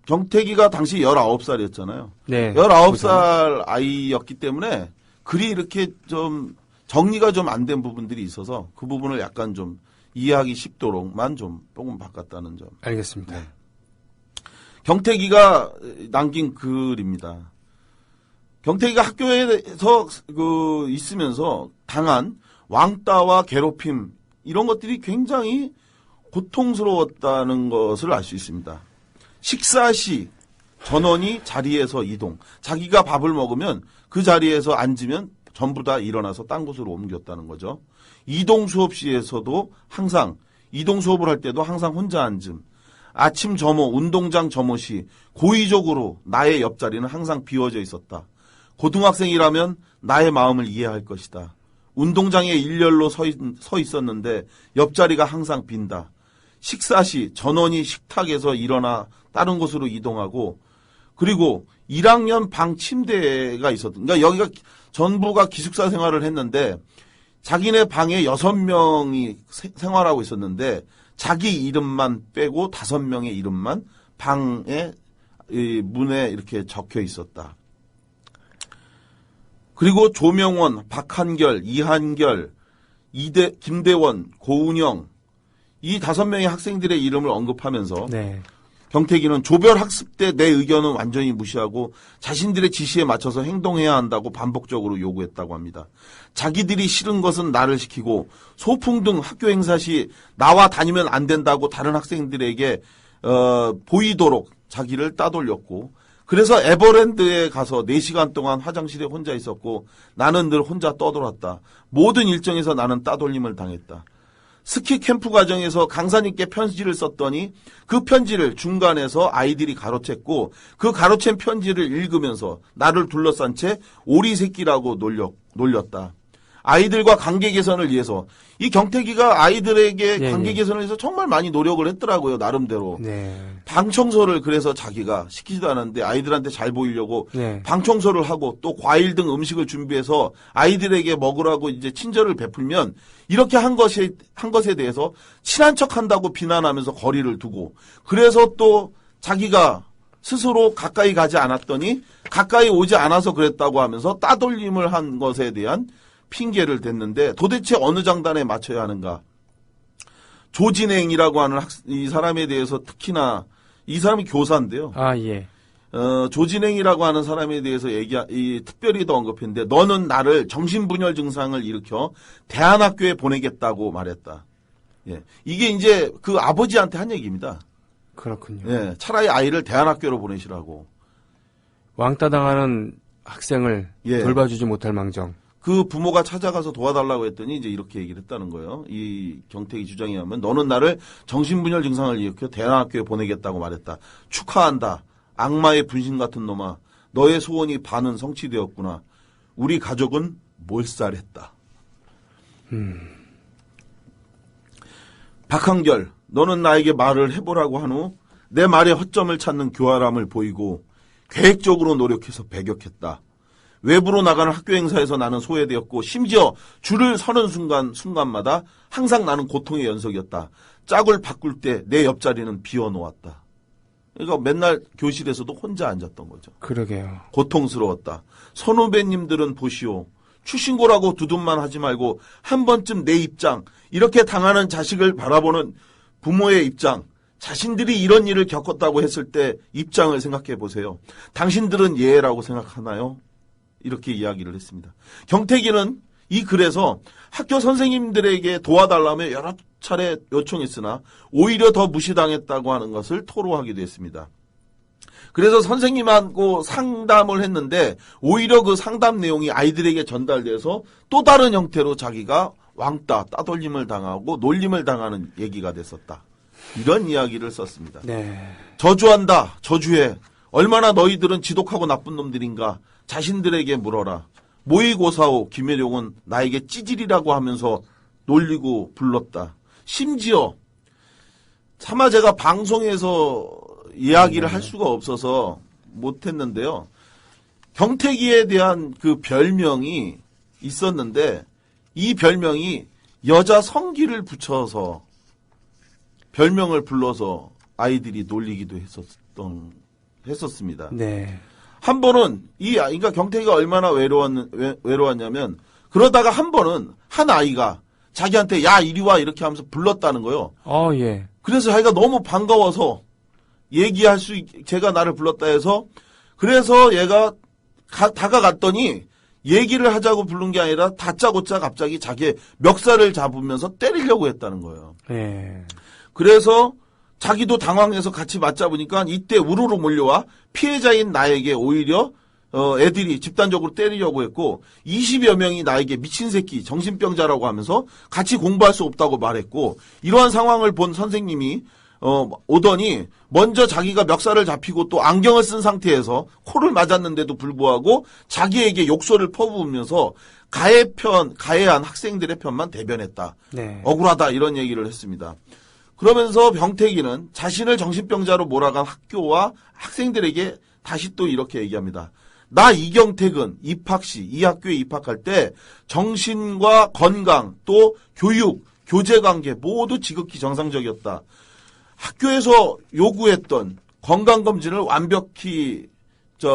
경태기가 당시 19살이었잖아요. 네. 19살 아이였기 때문에 글이 이렇게 좀 정리가 좀 안 된 부분들이 있어서 그 부분을 약간 좀 이해하기 쉽도록만 좀 조금 바꿨다는 점. 알겠습니다. 네. 경태기가 남긴 글입니다. 경태기가 학교에서 있으면서 당한 왕따와 괴롭힘 이런 것들이 굉장히 고통스러웠다는 것을 알 수 있습니다. 식사 시 전원이 자리에서 이동. 자기가 밥을 먹으면 그 자리에서 앉으면 전부 다 일어나서 딴 곳으로 옮겼다는 거죠. 이동 수업 시에서도 항상 이동 수업을 할 때도 항상 혼자 앉음. 아침 점호, 운동장 점호 시 고의적으로 나의 옆자리는 항상 비워져 있었다. 고등학생이라면 나의 마음을 이해할 것이다. 운동장에 일렬로 서 있었는데 옆자리가 항상 빈다. 식사 시 전원이 식탁에서 일어나 다른 곳으로 이동하고 그리고 1학년 방 침대가 있었던 그러니까 여기가 전부가 기숙사 생활을 했는데 자기네 방에 6명이 생활하고 있었는데 자기 이름만 빼고 5명의 이름만 방에 문에 이렇게 적혀 있었다. 그리고 조명원, 박한결, 이한결, 김대원, 고은영 이 5명의 학생들의 이름을 언급하면서 네. 경태기는 조별 학습 때 내 의견은 완전히 무시하고 자신들의 지시에 맞춰서 행동해야 한다고 반복적으로 요구했다고 합니다. 자기들이 싫은 것은 나를 시키고 소풍 등 학교 행사 시 나와 다니면 안 된다고 다른 학생들에게 보이도록 자기를 따돌렸고 그래서 에버랜드에 가서 4시간 동안 화장실에 혼자 있었고 나는 늘 혼자 떠돌았다. 모든 일정에서 나는 따돌림을 당했다. 스키 캠프 과정에서 강사님께 편지를 썼더니 그 편지를 중간에서 아이들이 가로챘고 그 가로챈 편지를 읽으면서 나를 둘러싼 채 오리 새끼라고 놀렸다. 아이들과 관계 개선을 위해서 이 경태기가 아이들에게 관계 개선을 위해서 정말 많이 노력을 했더라고요. 나름대로. 네. 방 청소를 그래서 자기가 시키지도 않았는데 아이들한테 잘 보이려고 네. 방 청소를 하고 또 과일 등 음식을 준비해서 아이들에게 먹으라고 이제 친절을 베풀면 이렇게 한 것에 대해서 친한 척 한다고 비난하면서 거리를 두고 그래서 또 자기가 스스로 가까이 가지 않았더니 가까이 오지 않아서 그랬다고 하면서 따돌림을 한 것에 대한 핑계를 댔는데 도대체 어느 장단에 맞춰야 하는가? 조진행이라고 하는 이 사람에 대해서 특히나 이 사람이 교사인데요. 아, 예. 조진행이라고 하는 사람에 대해서 특별히 더 언급했는데 너는 나를 정신분열 증상을 일으켜 대안학교에 보내겠다고 말했다. 예. 이게 이제 그 아버지한테 한 얘기입니다. 그렇군요. 예. 차라리 아이를 대안학교로 보내시라고. 왕따 당하는 학생을 예. 돌봐주지 못할 망정. 그 부모가 찾아가서 도와달라고 했더니 이제 이렇게 얘기를 했다는 거예요. 이 경태기 주장에 하면 너는 나를 정신분열 증상을 일으켜 대안학교에 보내겠다고 말했다. 축하한다. 악마의 분신 같은 놈아. 너의 소원이 반은 성취되었구나. 우리 가족은 몰살했다. 박한결, 너는 나에게 말을 해보라고 한 후 내 말에 허점을 찾는 교활함을 보이고 계획적으로 노력해서 배격했다. 외부로 나가는 학교 행사에서 나는 소외되었고 심지어 줄을 서는 순간마다 항상 나는 고통의 연속이었다. 짝을 바꿀 때 내 옆자리는 비워놓았다. 그러니까 맨날 교실에서도 혼자 앉았던 거죠. 그러게요. 고통스러웠다. 선후배님들은 보시오. 출신고라고 두둔만 하지 말고 한 번쯤 내 입장, 이렇게 당하는 자식을 바라보는 부모의 입장, 자신들이 이런 일을 겪었다고 했을 때 입장을 생각해 보세요. 당신들은 예라고 생각하나요? 이렇게 이야기를 했습니다. 경태기는 이 글에서 학교 선생님들에게 도와달라며 여러 차례 요청했으나 오히려 더 무시당했다고 하는 것을 토로하기도 했습니다. 그래서 선생님하고 상담을 했는데 오히려 그 상담 내용이 아이들에게 전달돼서 또 다른 형태로 자기가 왕따, 따돌림을 당하고 놀림을 당하는 얘기가 됐었다. 이런 이야기를 썼습니다. 네. 저주한다, 저주해. 얼마나 너희들은 지독하고 나쁜 놈들인가. 자신들에게 물어라. 모의고사오 김혜룡은 나에게 찌질이라고 하면서 놀리고 불렀다. 심지어 차마 제가 방송에서 이야기를 할 수가 없어서 못했는데요. 경태기에 대한 그 별명이 있었는데 이 별명이 여자 성기를 붙여서 별명을 불러서 아이들이 놀리기도 했었습니다. 네. 한 번은 그러니까 경태기가 얼마나 외로웠냐면 그러다가 한 번은 한 아이가 자기한테 야 이리 와 이렇게 하면서 불렀다는 거예요. 예. 그래서 자기가 너무 반가워서 제가 나를 불렀다 해서 그래서 얘가 다가갔더니 얘기를 하자고 부른 게 아니라 다짜고짜 갑자기 자기의 멱살을 잡으면서 때리려고 했다는 거예요. 네. 그래서 자기도 당황해서 같이 맞잡으니까 이때 우르르 몰려와 피해자인 나에게 오히려 애들이 집단적으로 때리려고 했고 20여 명이 나에게 미친 새끼, 정신병자라고 하면서 같이 공부할 수 없다고 말했고 이러한 상황을 본 선생님이 오더니 먼저 자기가 멱살을 잡히고 또 안경을 쓴 상태에서 코를 맞았는데도 불구하고 자기에게 욕설을 퍼부으면서 가해한 학생들의 편만 대변했다. 네. 억울하다 이런 얘기를 했습니다. 그러면서 병태기는 자신을 정신병자로 몰아간 학교와 학생들에게 다시 또 이렇게 얘기합니다. 나 이경택은 입학시 이 학교에 입학할 때 정신과 건강 또 교육, 교제관계 모두 지극히 정상적이었다. 학교에서 요구했던 건강검진을 완벽히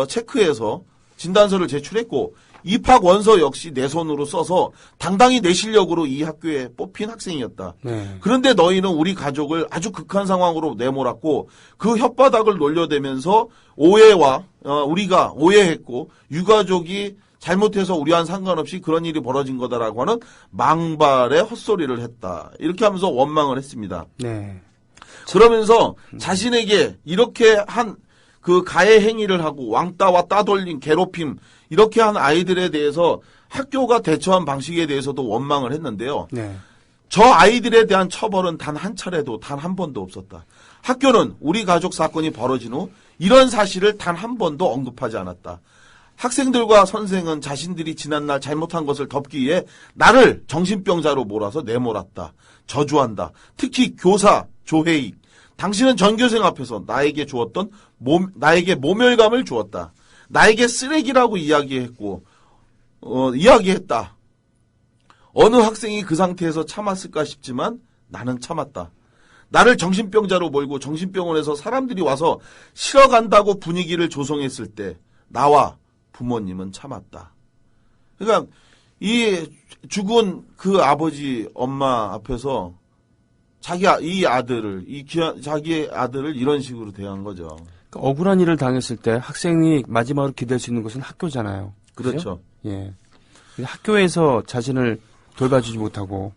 체크해서 진단서를 제출했고 입학 원서 역시 내 손으로 써서 당당히 내 실력으로 이 학교에 뽑힌 학생이었다. 네. 그런데 너희는 우리 가족을 아주 극한 상황으로 내몰았고 그 혓바닥을 놀려대면서 우리가 오해했고 유가족이 잘못해서 우리와는 상관없이 그런 일이 벌어진 거다라고 하는 망발의 헛소리를 했다. 이렇게 하면서 원망을 했습니다. 네. 그러면서 자신에게 이렇게 한 그 가해 행위를 하고 왕따와 따돌림, 괴롭힘 이렇게 한 아이들에 대해서 학교가 대처한 방식에 대해서도 원망을 했는데요. 네. 저 아이들에 대한 처벌은 단 한 차례도 단 한 번도 없었다. 학교는 우리 가족 사건이 벌어진 후 이런 사실을 단 한 번도 언급하지 않았다. 학생들과 선생은 자신들이 지난날 잘못한 것을 덮기 위해 나를 정신병자로 몰아서 내몰았다. 저주한다. 특히 교사, 조회익. 당신은 전교생 앞에서 나에게 모멸감을 주었다. 나에게 쓰레기라고 이야기했다. 어느 학생이 그 상태에서 참았을까 싶지만 나는 참았다. 나를 정신병자로 몰고 정신병원에서 사람들이 와서 실어간다고 분위기를 조성했을 때 나와 부모님은 참았다. 그러니까 이 죽은 그 아버지, 엄마 앞에서 자기의 아들을 이런 식으로 대한 거죠. 그러니까 억울한 일을 당했을 때 학생이 마지막으로 기댈 수 있는 것은 학교잖아요. 그렇죠. 예. 학교에서 자신을 돌봐주지 못하고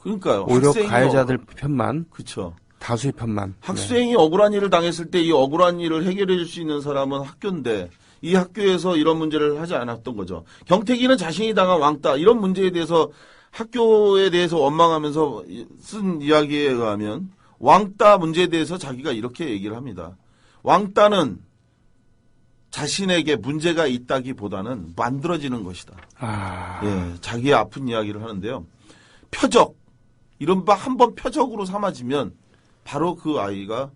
그러니까요. 오히려 가해자들 편만, 그렇죠. 다수의 편만. 학생이 억울한 일을 당했을 때 이 억울한 일을 해결해 줄 수 있는 사람은 학교인데 이 학교에서 이런 문제를 하지 않았던 거죠. 경태기는 자신이 당한 왕따 이런 문제에 대해서 학교에 대해서 원망하면서 쓴 이야기에 의하면 왕따 문제에 대해서 자기가 이렇게 얘기를 합니다. 왕따는 자신에게 문제가 있다기보다는 만들어지는 것이다. 예, 자기의 아픈 이야기를 하는데요. 표적, 이른바 한번 표적으로 삼아지면 바로 그 아이가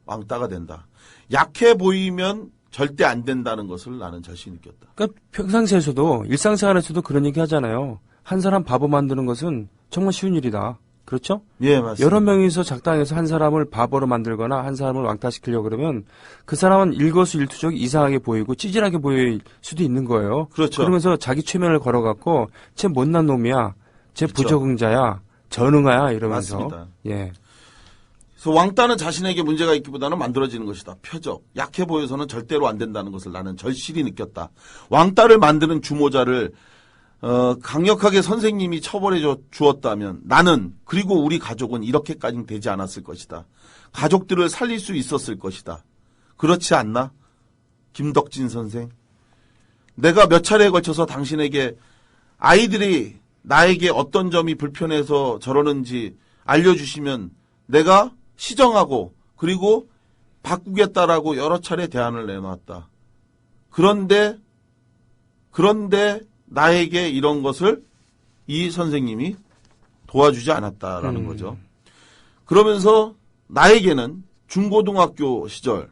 왕따가 된다. 약해 보이면 절대 안 된다는 것을 나는 절실히 느꼈다. 그러니까 평상시에서도 일상생활에서도 그런 얘기 하잖아요. 한 사람 바보 만드는 것은 정말 쉬운 일이다. 그렇죠? 예, 맞습니다. 여러 명이서 작당해서 한 사람을 바보로 만들거나 한 사람을 왕따시키려고 그러면 그 사람은 일거수일투족 이상하게 보이고 찌질하게 보일 수도 있는 거예요. 그렇죠. 그러면서 자기 최면을 걸어갖고 쟤 못난 놈이야, 쟤 그렇죠. 부적응자야, 전응아야 이러면서. 맞습니다. 예. 그래서 왕따는 자신에게 문제가 있기보다는 만들어지는 것이다. 표적. 약해 보여서는 절대로 안 된다는 것을 나는 절실히 느꼈다. 왕따를 만드는 주모자를 강력하게 선생님이 처벌해 주었다면 나는 그리고 우리 가족은 이렇게까지는 되지 않았을 것이다. 가족들을 살릴 수 있었을 것이다. 그렇지 않나? 김덕진 선생. 내가 몇 차례에 걸쳐서 당신에게 아이들이 나에게 어떤 점이 불편해서 저러는지 알려주시면 내가 시정하고 그리고 바꾸겠다라고 여러 차례 대안을 내놨다. 그런데 나에게 이런 것을 이 선생님이 도와주지 않았다라는 거죠. 그러면서 나에게는 중고등학교 시절,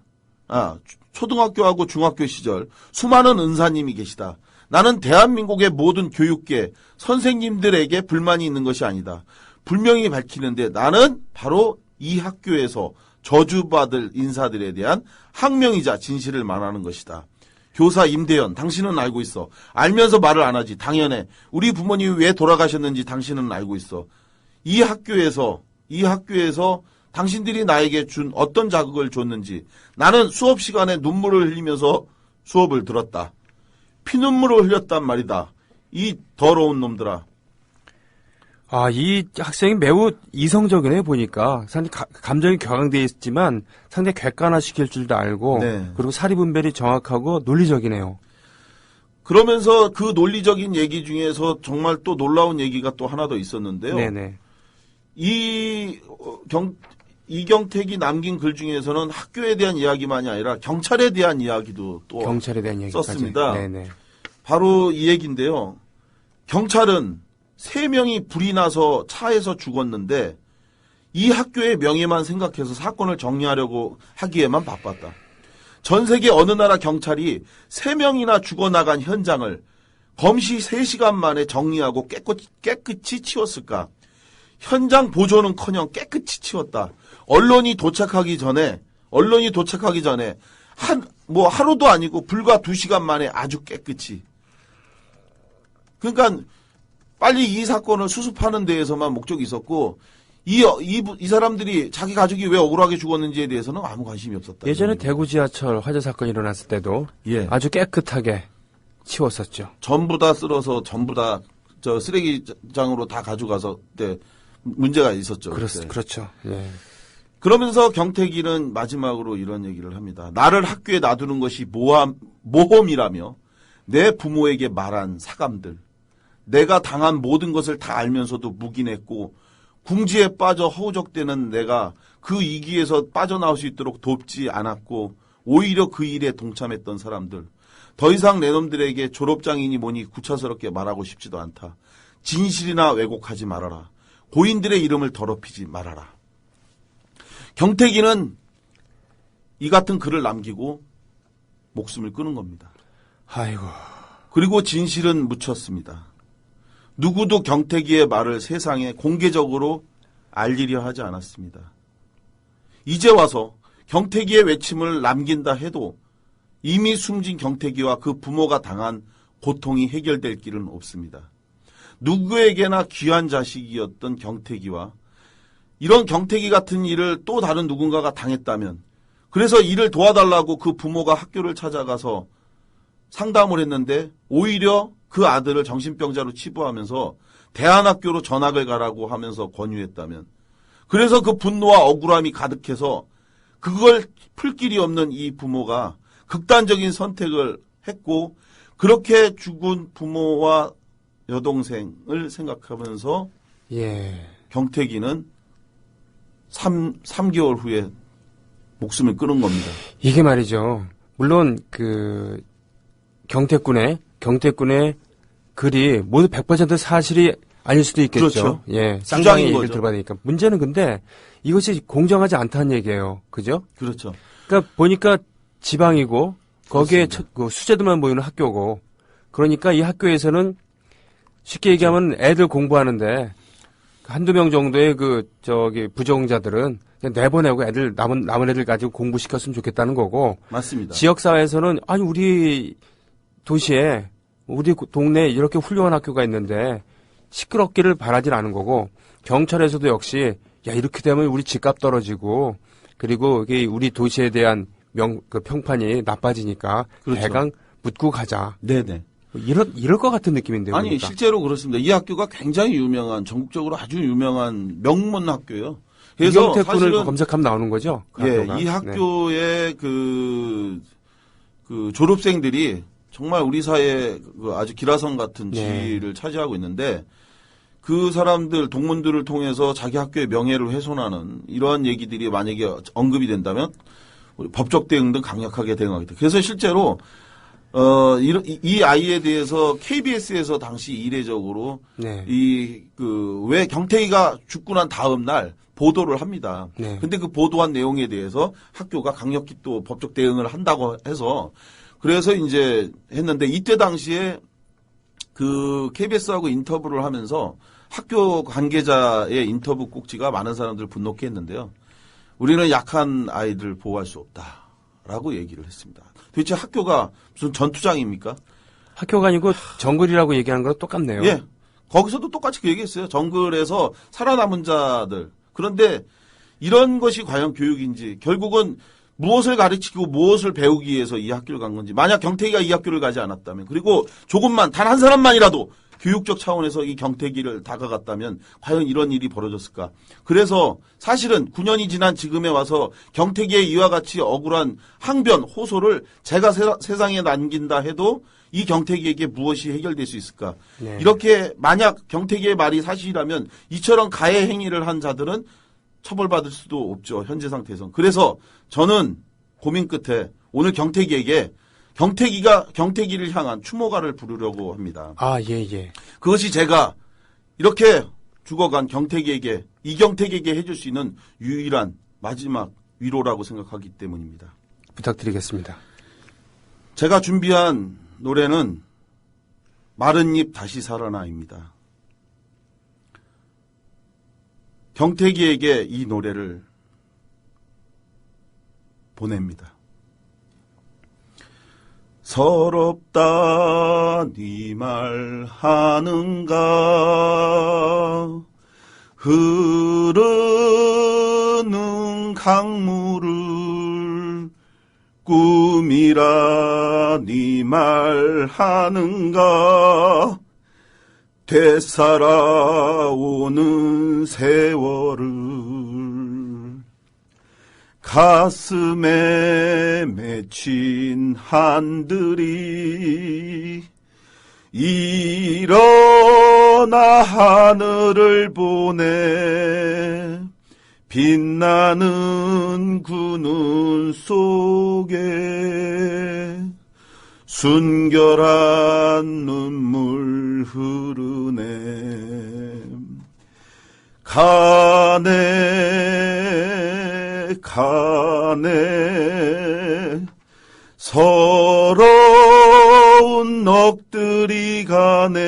초등학교하고 중학교 시절 수많은 은사님이 계시다. 나는 대한민국의 모든 교육계 선생님들에게 불만이 있는 것이 아니다. 분명히 밝히는데 나는 바로 이 학교에서 저주받을 인사들에 대한 항명이자 진실을 말하는 것이다. 교사 임대현, 당신은 알고 있어. 알면서 말을 안 하지. 당연해. 우리 부모님이 왜 돌아가셨는지 당신은 알고 있어. 이 학교에서 당신들이 나에게 준 어떤 자극을 줬는지 나는 수업 시간에 눈물을 흘리면서 수업을 들었다. 피눈물을 흘렸단 말이다. 이 더러운 놈들아. 이 학생이 매우 이성적이네, 보니까. 상당히 감정이 격앙되어 있지만 상당히 객관화시킬 줄도 알고, 네. 그리고 사리분별이 정확하고 논리적이네요. 그러면서 그 논리적인 얘기 중에서 정말 또 놀라운 얘기가 또 하나 더 있었는데요. 네네. 이경택이 남긴 글 중에서는 학교에 대한 이야기만이 아니라 경찰에 대한 이야기도 또 경찰에 대한 얘기까지 썼습니다. 네네. 바로 이 얘기인데요. 경찰은 3명이 불이 나서 차에서 죽었는데 이 학교의 명예만 생각해서 사건을 정리하려고 하기에만 바빴다. 전 세계 어느 나라 경찰이 3명이나 죽어나간 현장을 검시 3시간 만에 정리하고 깨끗이 치웠을까? 현장 보존은커녕 깨끗이 치웠다. 언론이 도착하기 전에 하루도 아니고 불과 2시간 만에 아주 깨끗이. 그러니까 빨리 이 사건을 수습하는 데에서만 목적이 있었고 이 사람들이 자기 가족이 왜 억울하게 죽었는지에 대해서는 아무 관심이 없었다. 예전에 대구 지하철 화재 사건이 일어났을 때도 아주 깨끗하게 치웠었죠. 전부 다 쓸어서 전부 다 저 쓰레기장으로 다 가져가서 그때 문제가 있었죠. 그렇죠. 예. 그러면서 경태기는 마지막으로 이런 얘기를 합니다. 나를 학교에 놔두는 것이 모험이라며 내 부모에게 말한 사감들. 내가 당한 모든 것을 다 알면서도 묵인했고 궁지에 빠져 허우적대는 내가 그 이기에서 빠져나올 수 있도록 돕지 않았고 오히려 그 일에 동참했던 사람들. 더 이상 내 놈들에게 졸업장이니 뭐니 구차스럽게 말하고 싶지도 않다. 진실이나 왜곡하지 말아라. 고인들의 이름을 더럽히지 말아라. 경태기는 이 같은 글을 남기고 목숨을 끊은 겁니다. 아이고. 그리고 진실은 묻혔습니다. 누구도 경태기의 말을 세상에 공개적으로 알리려 하지 않았습니다. 이제 와서 경태기의 외침을 남긴다 해도 이미 숨진 경태기와 그 부모가 당한 고통이 해결될 길은 없습니다. 누구에게나 귀한 자식이었던 경태기와 이런 경태기 같은 일을 또 다른 누군가가 당했다면 그래서 이를 도와달라고 그 부모가 학교를 찾아가서 상담을 했는데 오히려 그 아들을 정신병자로 치부하면서 대안학교로 전학을 가라고 하면서 권유했다면 그래서 그 분노와 억울함이 가득해서 그걸 풀 길이 없는 이 부모가 극단적인 선택을 했고 그렇게 죽은 부모와 여동생을 생각하면서 경태기는 3개월 후에 목숨을 끊은 겁니다. 이게 말이죠. 물론 그 경태군의 글이 모두 100% 사실이 아닐 수도 있겠죠. 그렇죠. 예, 쌍방의 얘기를 들어봐야되니까. 문제는 근데 이것이 공정하지 않다는 얘기예요. 그죠? 그렇죠. 그러니까 보니까 지방이고 거기에 그 수재들만 모이는 학교고 그러니까 이 학교에서는 쉽게 얘기하면 애들 공부하는데 한두 명 정도의 부정자들은 그냥 내보내고 남은 애들 가지고 공부시켰으면 좋겠다는 거고. 맞습니다. 지역사회에서는, 아니, 우리 도시에, 우리 동네에 이렇게 훌륭한 학교가 있는데, 시끄럽기를 바라진 않은 거고, 경찰에서도 역시, 야, 이렇게 되면 우리 집값 떨어지고, 그리고 우리 도시에 대한 평판이 나빠지니까, 그렇죠. 대강 묻고 가자. 네네. 이럴 것 같은 느낌인데요. 아니, 그러니까. 실제로 그렇습니다. 이 학교가 굉장히 유명한, 전국적으로 아주 유명한 명문 학교예요. 그래서 이경태 군을 사실은 검색하면 나오는 거죠? 그 학교가. 이 학교의 졸업생들이 정말 우리 사회에 아주 기라성 같은 지위를 차지하고 있는데, 그 사람들, 동문들을 통해서 자기 학교의 명예를 훼손하는 이러한 얘기들이 만약에 언급이 된다면, 법적 대응 등 강력하게 대응하겠다. 그래서 실제로 이 아이에 대해서 KBS에서 당시 이례적으로 왜 경태이가 죽고 난 다음 날 보도를 합니다. 근데 그 보도한 내용에 대해서 학교가 강력히 또 법적 대응을 한다고 해서 그래서 이제 했는데 이때 당시에 그 KBS하고 인터뷰를 하면서 학교 관계자의 인터뷰 꼭지가 많은 사람들을 분노케 했는데요. 우리는 약한 아이들을 보호할 수 없다라고 얘기를 했습니다. 도대체 학교가 무슨 전투장입니까? 학교가 아니고 정글이라고 얘기하는 거랑 똑같네요. 예. 거기서도 똑같이 그 얘기했어요. 정글에서 살아남은 자들. 그런데 이런 것이 과연 교육인지 결국은 무엇을 가르치고 무엇을 배우기 위해서 이 학교를 간 건지 만약 경태기가 이 학교를 가지 않았다면 그리고 조금만 단 한 사람만이라도 교육적 차원에서 이 경태기를 다가갔다면 과연 이런 일이 벌어졌을까. 그래서 사실은 9년이 지난 지금에 와서 경태기의 이와 같이 억울한 항변, 호소를 제가 세상에 남긴다 해도 이 경태기에게 무엇이 해결될 수 있을까. 이렇게 만약 경태기의 말이 사실이라면 이처럼 가해 행위를 한 자들은 처벌받을 수도 없죠. 현재 상태에선. 그래서 저는 고민 끝에 오늘 경태기에게 경태기를 향한 추모가를 부르려고 합니다. 예. 그것이 제가 이렇게 죽어간 경태기에게, 이경태기에게 해줄 수 있는 유일한 마지막 위로라고 생각하기 때문입니다. 부탁드리겠습니다. 제가 준비한 노래는 마른 잎 다시 살아나입니다. 경태기에게 이 노래를 보냅니다. 서럽다 네 말 하는가 흐르는 강물을 꿈이라 네 말 하는가 되살아오는 세월을 가슴에 맺힌 한들이 일어나 하늘을 보내 빛나는 그 눈 속에 순결한 눈물 흐르네 가네 서러운 넋들이 가네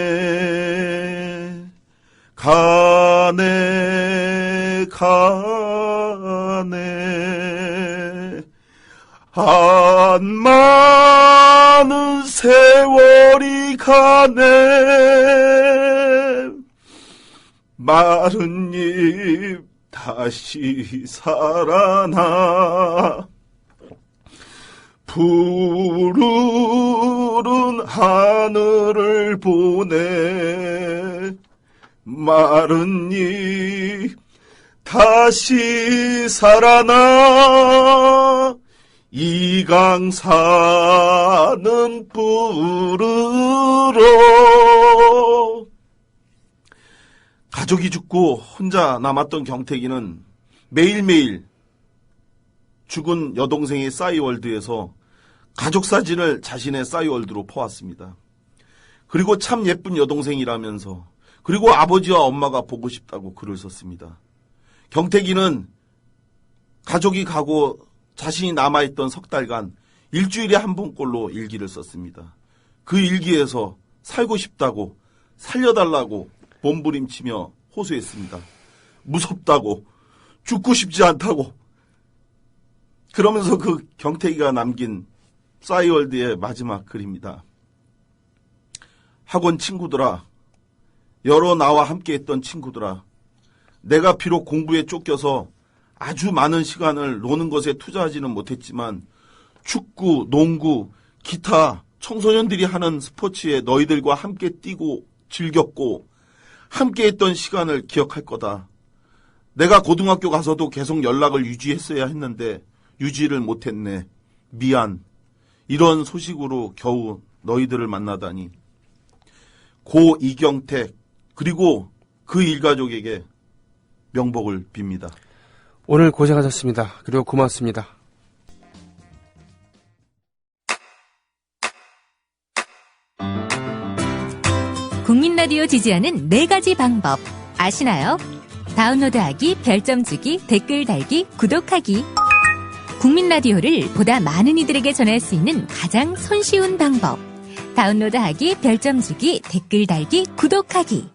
안 많은 세월이 가네 마른 잎 다시 살아나 푸른 하늘을 보내 마른 잎 다시 살아나 이강산은 부르러 가족이 죽고 혼자 남았던 경태기는 매일매일 죽은 여동생의 싸이월드에서 가족 사진을 자신의 싸이월드로 퍼왔습니다. 그리고 참 예쁜 여동생이라면서 그리고 아버지와 엄마가 보고 싶다고 글을 썼습니다. 경태기는 가족이 가고 자신이 남아있던 석 달간 일주일에 한 번꼴로 일기를 썼습니다. 그 일기에서 살고 싶다고 살려달라고 몸부림치며 호소했습니다. 무섭다고, 죽고 싶지 않다고. 그러면서 그 경태기가 남긴 싸이월드의 마지막 글입니다. 학원 친구들아, 여러 나와 함께했던 친구들아, 내가 비록 공부에 쫓겨서 아주 많은 시간을 노는 것에 투자하지는 못했지만 축구, 농구, 기타, 청소년들이 하는 스포츠에 너희들과 함께 뛰고 즐겼고 함께했던 시간을 기억할 거다. 내가 고등학교 가서도 계속 연락을 유지했어야 했는데 유지를 못했네. 미안. 이런 소식으로 겨우 너희들을 만나다니. 고 이경택 그리고 그 일가족에게 명복을 빕니다. 오늘 고생하셨습니다. 그리고 고맙습니다. 국민 라디오 지지하는 4가지 방법 아시나요? 다운로드하기, 별점 주기, 댓글 달기, 구독하기. 국민 라디오를 보다 많은 이들에게 전할 수 있는 가장 손쉬운 방법. 다운로드하기, 별점 주기, 댓글 달기, 구독하기.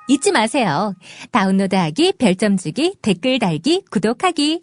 잊지 마세요. 다운로드하기, 별점 주기, 댓글 달기, 구독하기.